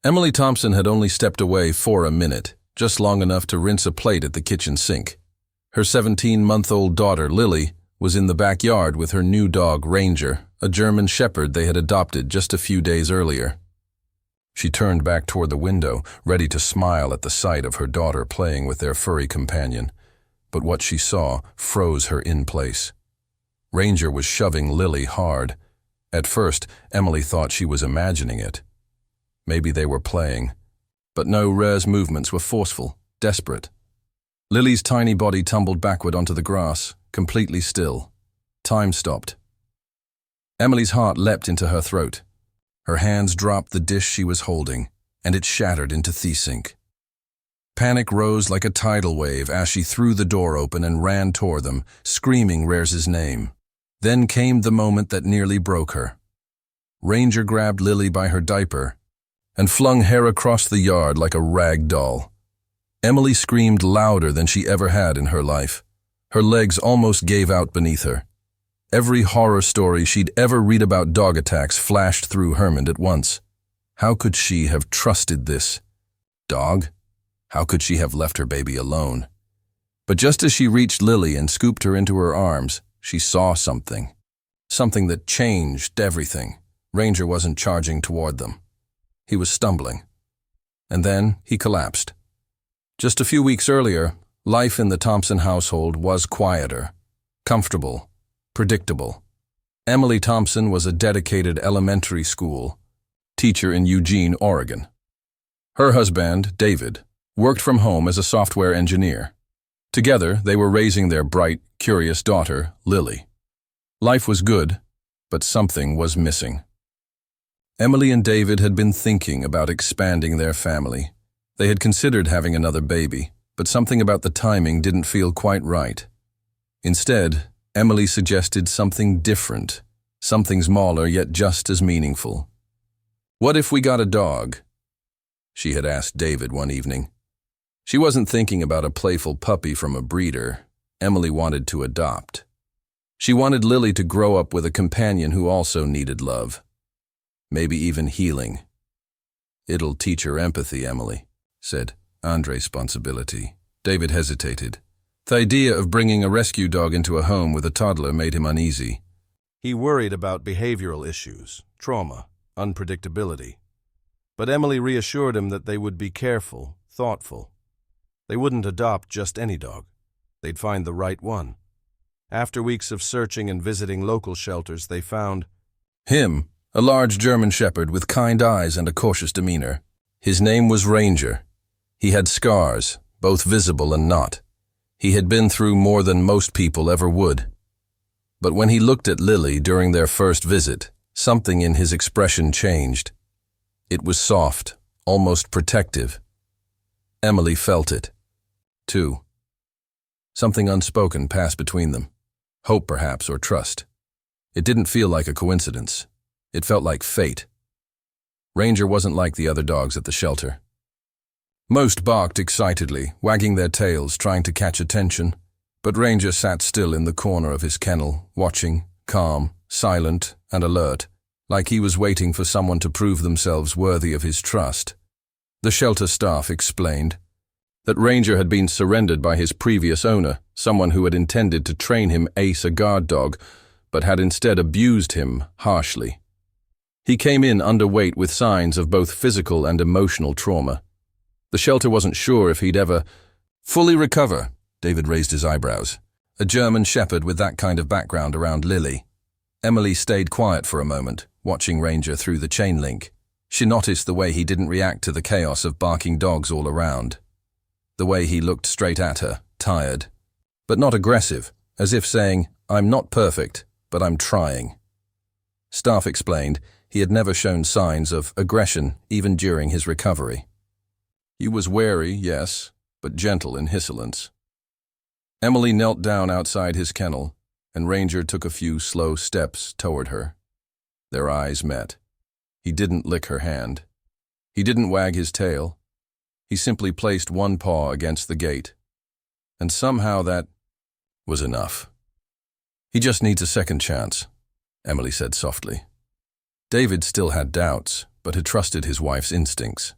Emily Thompson had only stepped away for a minute, just long enough to rinse a plate at the kitchen sink. Her 17-month-old daughter, Lily, was in the backyard with her new dog, Ranger, a German shepherd they had adopted just a few days earlier. She turned back toward the window, ready to smile at the sight of her daughter playing with their furry companion. But what she saw froze her in place. Ranger was shoving Lily hard. At first, Emily thought she was imagining it. Maybe they were playing. But no, Rare's movements were forceful, desperate. Lily's tiny body tumbled backward onto the grass, completely still. Time stopped. Emily's heart leapt into her throat. Her hands dropped the dish she was holding, and it shattered into tea-sink. Panic rose like a tidal wave as she threw the door open and ran toward them, screaming Rare's name. Then came the moment that nearly broke her. Ranger grabbed Lily by her diaper and flung her across the yard like a rag doll. Emily screamed louder than she ever had in her life. Her legs almost gave out beneath her. Every horror story she'd ever read about dog attacks flashed through her mind at once. How could she have trusted this dog? How could she have left her baby alone? But just as she reached Lily and scooped her into her arms, she saw something. Something that changed everything. Ranger wasn't charging toward them. He was stumbling. And then he collapsed. Just a few weeks earlier, life in the Thompson household was quieter, comfortable, predictable. Emily Thompson was a dedicated elementary school teacher in Eugene, Oregon. Her husband, David, worked from home as a software engineer. Together, they were raising their bright, curious daughter, Lily. Life was good, but something was missing. Emily and David had been thinking about expanding their family. They had considered having another baby, but something about the timing didn't feel quite right. Instead, Emily suggested something different, something smaller yet just as meaningful. "What if we got a dog?" she had asked David one evening. She wasn't thinking about a playful puppy from a breeder. Emily wanted to adopt. She wanted Lily to grow up with a companion who also needed love. Maybe even healing. "It'll teach her empathy," Emily said. "And responsibility." David hesitated. The idea of bringing a rescue dog into a home with a toddler made him uneasy. He worried about behavioral issues, trauma, unpredictability. But Emily reassured him that they would be careful, thoughtful. They wouldn't adopt just any dog. They'd find the right one. After weeks of searching and visiting local shelters, they found him, a large German shepherd with kind eyes and a cautious demeanor. His name was Ranger. He had scars, both visible and not. He had been through more than most people ever would. But when he looked at Lily during their first visit, something in his expression changed. It was soft, almost protective. Emily felt it, too. Something unspoken passed between them. Hope, perhaps, or trust. It didn't feel like a coincidence. It felt like fate. Ranger wasn't like the other dogs at the shelter. Most barked excitedly, wagging their tails, trying to catch attention. But Ranger sat still in the corner of his kennel, watching, calm, silent, and alert, like he was waiting for someone to prove themselves worthy of his trust. The shelter staff explained that Ranger had been surrendered by his previous owner, someone who had intended to train him ace a guard dog, but had instead abused him harshly. He came in underweight with signs of both physical and emotional trauma. The shelter wasn't sure if he'd ever fully recover. David raised his eyebrows. A German shepherd with that kind of background around Lily. Emily stayed quiet for a moment, watching Ranger through the chain link. She noticed the way he didn't react to the chaos of barking dogs all around. The way he looked straight at her, tired, but not aggressive, as if saying, "I'm not perfect, but I'm trying." Staff explained he had never shown signs of aggression even during his recovery. He was wary, yes, but gentle in insolence. Emily knelt down outside his kennel, and Ranger took a few slow steps toward her. Their eyes met. He didn't lick her hand. He didn't wag his tail. He simply placed one paw against the gate. And somehow that was enough. "He just needs a second chance," Emily said softly. David still had doubts, but had trusted his wife's instincts.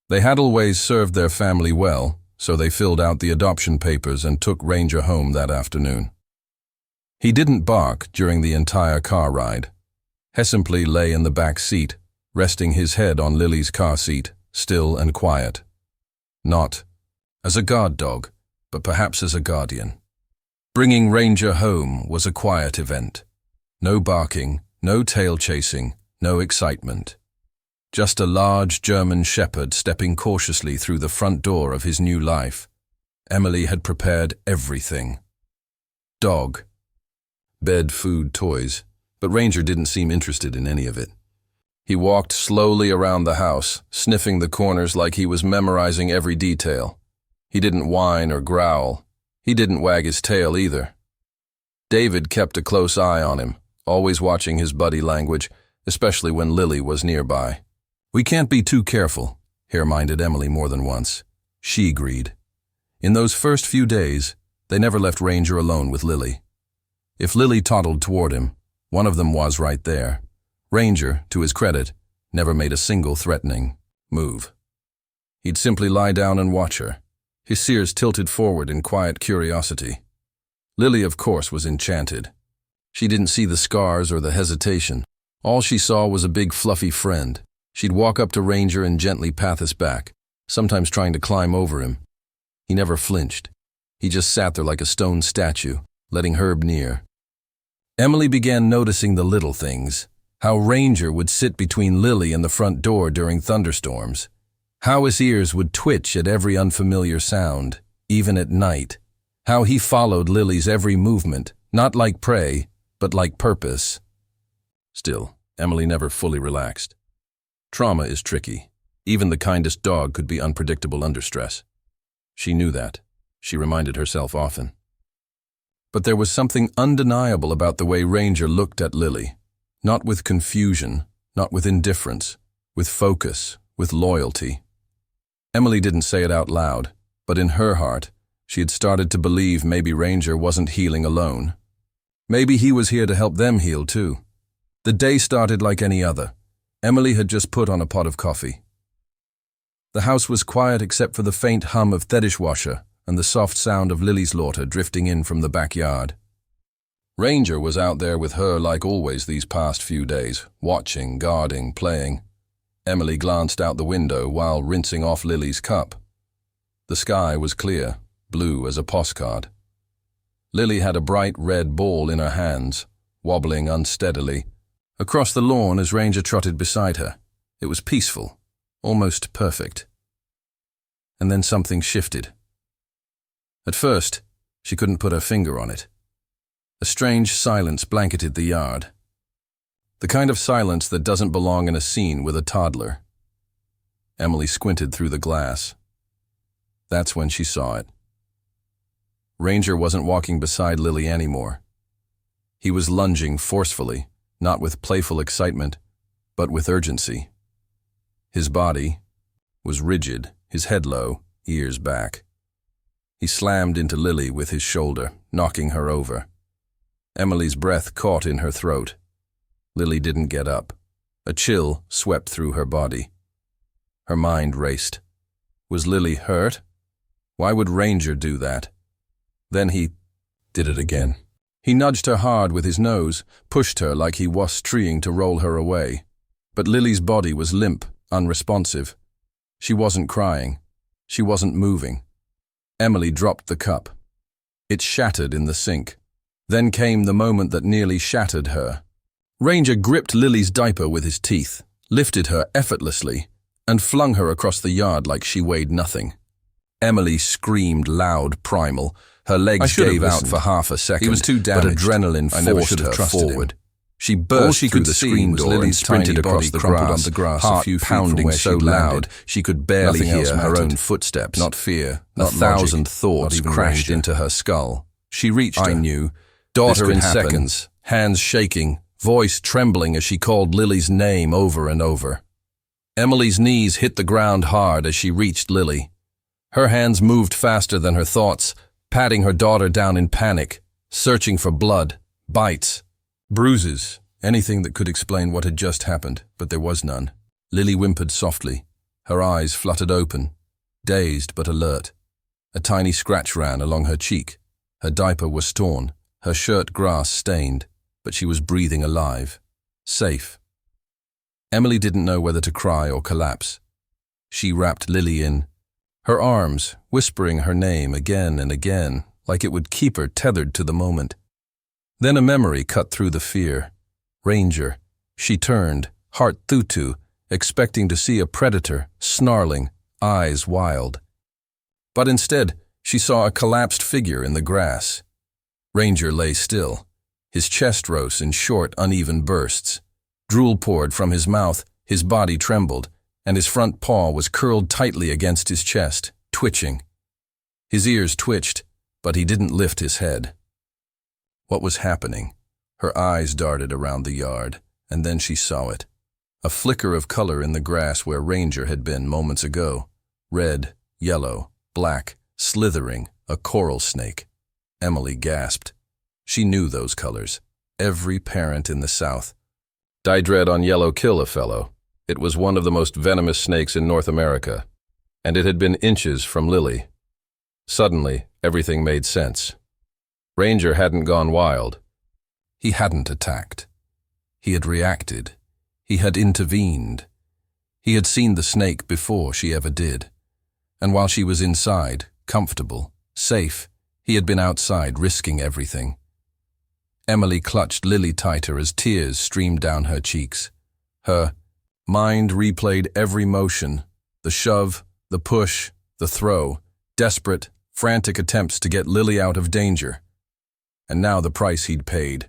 They had always served their family well, so they filled out the adoption papers and took Ranger home that afternoon. He didn't bark during the entire car ride. He simply lay in the back seat, resting his head on Lily's car seat, still and quiet. Not as a guard dog, but perhaps as a guardian. Bringing Ranger home was a quiet event. No barking, no tail chasing, no excitement. Just a large German shepherd stepping cautiously through the front door of his new life. Emily had prepared everything. Dog. Bed, food, toys, but Ranger didn't seem interested in any of it. He walked slowly around the house, sniffing the corners like he was memorizing every detail. He didn't whine or growl. He didn't wag his tail either. David kept a close eye on him, always watching his body language, especially when Lily was nearby. "We can't be too careful," he reminded Emily more than once. She agreed. In those first few days, they never left Ranger alone with Lily. If Lily toddled toward him, one of them was right there. Ranger, to his credit, never made a single threatening move. He'd simply lie down and watch her, his ears tilted forward in quiet curiosity. Lily, of course, was enchanted. She didn't see the scars or the hesitation. All she saw was a big fluffy friend. She'd walk up to Ranger and gently pat his back, sometimes trying to climb over him. He never flinched. He just sat there like a stone statue, letting Herb near. Emily began noticing the little things. How Ranger would sit between Lily and the front door during thunderstorms. How his ears would twitch at every unfamiliar sound, even at night. How he followed Lily's every movement, not like prey, but like purpose. Still, Emily never fully relaxed. Trauma is tricky. Even the kindest dog could be unpredictable under stress. She knew that. She reminded herself often. But there was something undeniable about the way Ranger looked at Lily. Not with confusion, not with indifference, with focus, with loyalty. Emily didn't say it out loud, but in her heart, she had started to believe maybe Ranger wasn't healing alone. Maybe he was here to help them heal too. The day started like any other. Emily had just put on a pot of coffee. The house was quiet except for the faint hum of the dishwasher and the soft sound of Lily's laughter drifting in from the backyard. Ranger was out there with her like always these past few days, watching, guarding, playing. Emily glanced out the window while rinsing off Lily's cup. The sky was clear, blue as a postcard. Lily had a bright red ball in her hands, wobbling unsteadily, across the lawn as Ranger trotted beside her. It was peaceful, almost perfect. And then something shifted. At first, she couldn't put her finger on it. A strange silence blanketed the yard. The kind of silence that doesn't belong in a scene with a toddler. Emily squinted through the glass. That's when she saw it. Ranger wasn't walking beside Lily anymore. He was lunging forcefully, not with playful excitement, but with urgency. His body was rigid, his head low, ears back. He slammed into Lily with his shoulder, knocking her over. Emily's breath caught in her throat. Lily didn't get up. A chill swept through her body. Her mind raced. Was Lily hurt? Why would Ranger do that? Then he did it again. He nudged her hard with his nose, pushed her like he was trying to roll her away. But Lily's body was limp, unresponsive. She wasn't crying. She wasn't moving. Emily dropped the cup. It shattered in the sink. Then came the moment that nearly shattered her. Ranger gripped Lily's diaper with his teeth, lifted her effortlessly, and flung her across the yard like she weighed nothing. Emily screamed loud, primal. Her legs gave out for half a second, He was too damaged. but adrenaline forced her forward. She burst through the screen door and sprinted across the grass, heart pounding so loud she could barely hear her own footsteps. Not fear, A not thousand logic, thoughts not even crashed Ranger. into her skull. She reached her. I knew. Daughter This in could happen. seconds, hands shaking, voice trembling as she called Lily's name over and over. Emily's knees hit the ground hard as she reached Lily. Her hands moved faster than her thoughts, patting her daughter down in panic, searching for blood, bites, bruises, anything that could explain what had just happened, but there was none. Lily whimpered softly. Her eyes fluttered open, dazed but alert. A tiny scratch ran along her cheek. Her diaper was torn, her shirt grass-stained, but she was breathing alive. Safe. Emily didn't know whether to cry or collapse. She wrapped Lily in her arms, whispering her name again and again, like it would keep her tethered to the moment. Then a memory cut through the fear. Ranger. She turned, heart tutu, expecting to see a predator, snarling, eyes wild. But instead, she saw a collapsed figure in the grass. Ranger lay still. His chest rose in short, uneven bursts. Drool poured from his mouth, his body trembled, and his front paw was curled tightly against his chest, twitching. His ears twitched, but he didn't lift his head. What was happening? Her eyes darted around the yard, and then she saw it. A flicker of color in the grass where Ranger had been moments ago. Red, yellow, black, slithering, a coral snake. Emily gasped. She knew those colors. Every parent in the South. Die dread on yellow kill a fellow. It was one of the most venomous snakes in North America, and it had been inches from Lily. Suddenly, everything made sense. Ranger hadn't gone wild. He hadn't attacked. He had reacted. He had intervened. He had seen the snake before she ever did. And while she was inside, comfortable, safe, he had been outside risking everything. Emily clutched Lily tighter as tears streamed down her cheeks. Her mind replayed every motion, the shove, the push, the throw, desperate, frantic attempts to get Lily out of danger. And now the price he'd paid.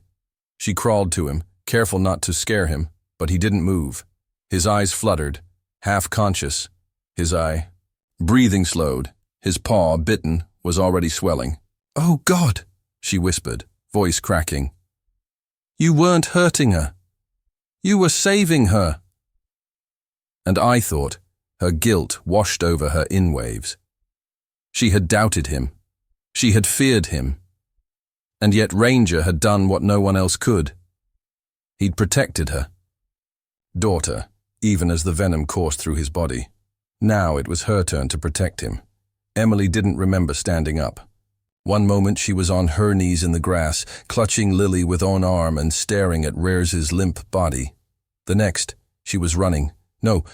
She crawled to him, careful not to scare him, but he didn't move. His eyes fluttered, half-conscious. His breathing slowed. His paw, bitten, was already swelling. "Oh, God," she whispered, voice cracking. "You weren't hurting her. You were saving her." And I thought her guilt washed over her in waves. She had doubted him. She had feared him. And yet Ranger had done what no one else could. He'd protected her. Daughter, even as the venom coursed through his body. Now it was her turn to protect him. Emily didn't remember standing up. One moment she was on her knees in the grass, clutching Lily with one arm and staring at Rares's limp body. The next, she was running,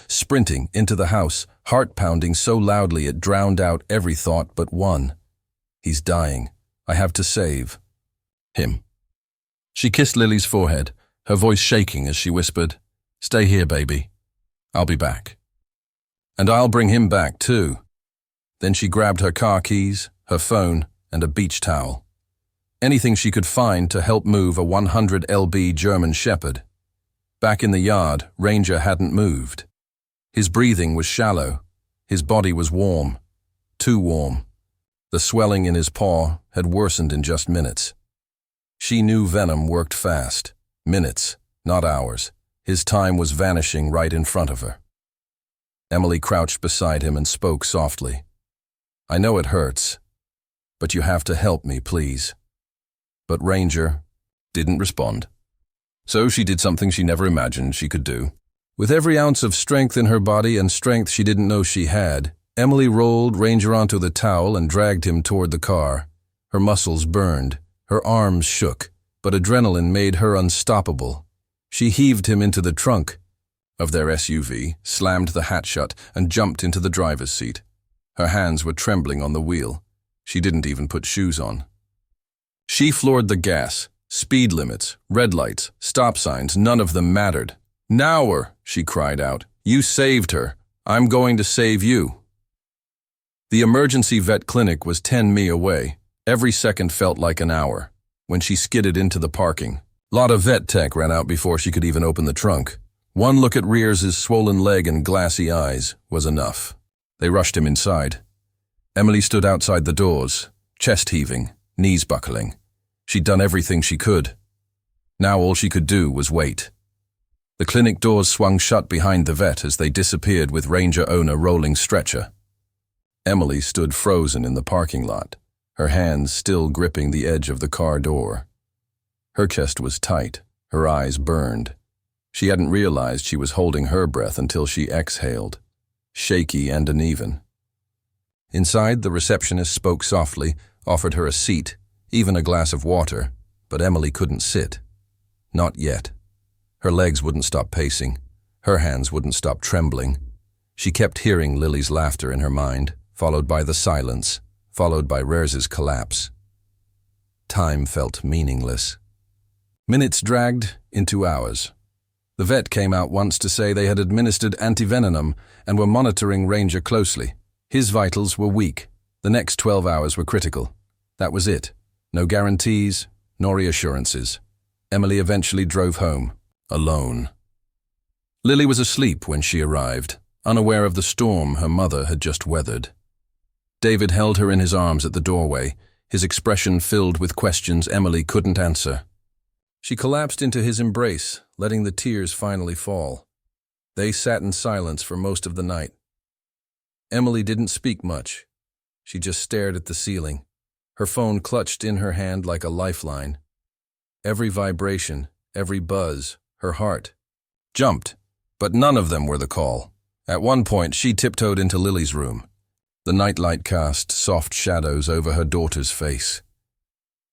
sprinting into the house, heart pounding so loudly it drowned out every thought but one. He's dying. I have to save him. She kissed Lily's forehead, her voice shaking as she whispered, "Stay here, baby. I'll be back. And I'll bring him back, too." Then she grabbed her car keys, her phone, and a beach towel. Anything she could find to help move a 100 lb German Shepherd. Back in the yard, Ranger hadn't moved. His breathing was shallow. His body was warm. Too warm. The swelling in his paw had worsened in just minutes. She knew venom worked fast. Minutes, not hours. His time was vanishing right in front of her. Emily crouched beside him and spoke softly. "I know it hurts, but you have to help me, please." But Ranger didn't respond. So she did something she never imagined she could do. With every ounce of strength in her body and strength she didn't know she had, Emily rolled Ranger onto the towel and dragged him toward the car. Her muscles burned. Her arms shook, but adrenaline made her unstoppable. She heaved him into the trunk of their SUV, slammed the hatch shut, and jumped into the driver's seat. Her hands were trembling on the wheel. She didn't even put shoes on. She floored the gas. Speed limits, red lights, stop signs, none of them mattered. "Now, she cried out. "You saved her. I'm going to save you." The emergency vet clinic was 10 mi away. Every second felt like an hour. When she skidded into the parking, lot of vet tech ran out before she could even open the trunk. One look at Rares's swollen leg and glassy eyes was enough. They rushed him inside. Emily stood outside the doors, chest heaving, knees buckling. She'd done everything she could. Now all she could do was wait. The clinic doors swung shut behind the vet as they disappeared with Ranger owner rolling stretcher. Emily stood frozen in the parking lot, her hands still gripping the edge of the car door. Her chest was tight, her eyes burned. She hadn't realized she was holding her breath until she exhaled, shaky and uneven. Inside, the receptionist spoke softly, offered her a seat, even a glass of water, but Emily couldn't sit. Not yet. Her legs wouldn't stop pacing. Her hands wouldn't stop trembling. She kept hearing Lily's laughter in her mind, followed by the silence, followed by Rers's collapse. Time felt meaningless. Minutes dragged into hours. The vet came out once to say they had administered antivenom and were monitoring Ranger closely. His vitals were weak. The next 12 hours were critical. That was it. No guarantees, nor reassurances. Emily eventually drove home, alone. Lily was asleep when she arrived, unaware of the storm her mother had just weathered. David held her in his arms at the doorway, his expression filled with questions Emily couldn't answer. She collapsed into his embrace, letting the tears finally fall. They sat in silence for most of the night. Emily didn't speak much. She just stared at the ceiling, her phone clutched in her hand like a lifeline. Every vibration, every buzz, her heart jumped, but none of them were the call. At one point, she tiptoed into Lily's room. The nightlight cast soft shadows over her daughter's face.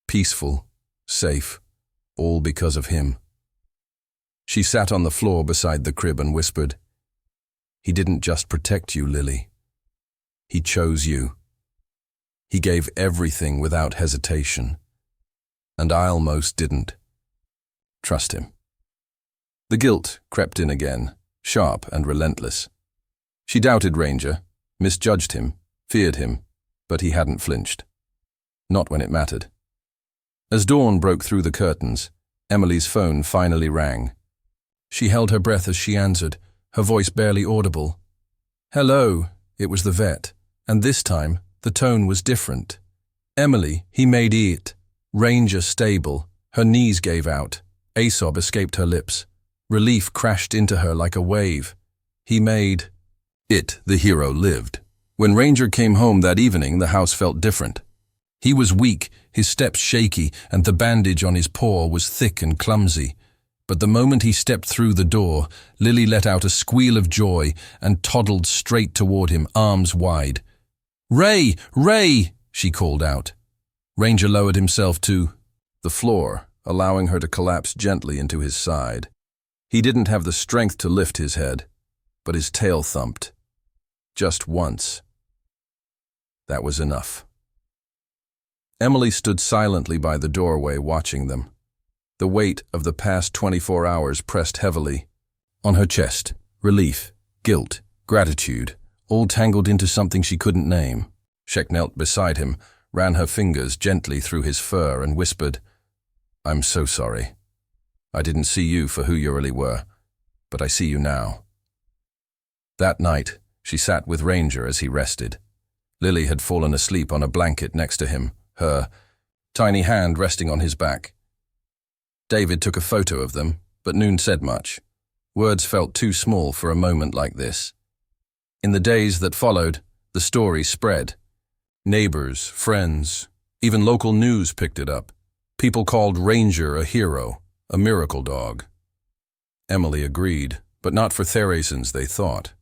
Peaceful, safe, all because of him. She sat on the floor beside the crib and whispered, "He didn't just protect you, Lily. He chose you. He gave everything without hesitation. And I almost didn't. Trust him." The guilt crept in again, sharp and relentless. She doubted Ranger, misjudged him, feared him, but he hadn't flinched. Not when it mattered. As dawn broke through the curtains, Emily's phone finally rang. She held her breath as she answered, her voice barely audible. "Hello," it was the vet, and this time the tone was different. "Emily, he made it. Ranger stable." Her knees gave out. A sob escaped her lips. Relief crashed into her like a wave. He made it. The hero lived. When Ranger came home that evening, the house felt different. He was weak, his steps shaky, and the bandage on his paw was thick and clumsy. But the moment he stepped through the door, Lily let out a squeal of joy and toddled straight toward him, arms wide. "Ray! Ray!" she called out. Ranger lowered himself to the floor, allowing her to collapse gently into his side. He didn't have the strength to lift his head, but his tail thumped. Just once. That was enough. Emily stood silently by the doorway watching them. The weight of the past 24 hours pressed heavily on her chest. Relief, guilt, gratitude, all tangled into something she couldn't name. Shek knelt beside him, ran her fingers gently through his fur and whispered, "I'm so sorry. I didn't see you for who you really were, but I see you now." That night, she sat with Ranger as he rested. Lily had fallen asleep on a blanket next to him, her tiny hand resting on his back. David took a photo of them, but Noon said much. Words felt too small for a moment like this. In the days that followed, the story spread. Neighbors, friends, even local news picked it up. People called Ranger a hero, a miracle dog. Emily agreed, but not for the reasons they thought.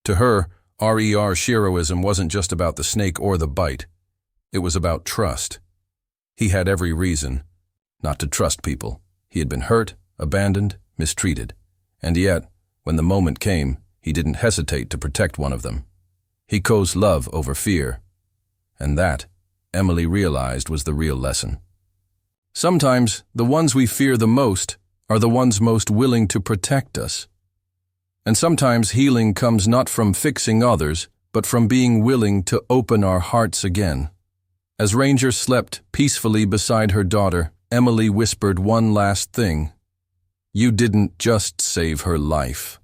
To her, RER's heroism wasn't just about the snake or the bite. It was about trust. He had every reason not to trust people. He had been hurt, abandoned, mistreated. And yet, when the moment came, he didn't hesitate to protect one of them. He chose love over fear. And that, Emily realized, was the real lesson. Sometimes, the ones we fear the most are the ones most willing to protect us. And sometimes healing comes not from fixing others, but from being willing to open our hearts again. As Ranger slept peacefully beside her daughter, Emily whispered one last thing. "You didn't just save her life.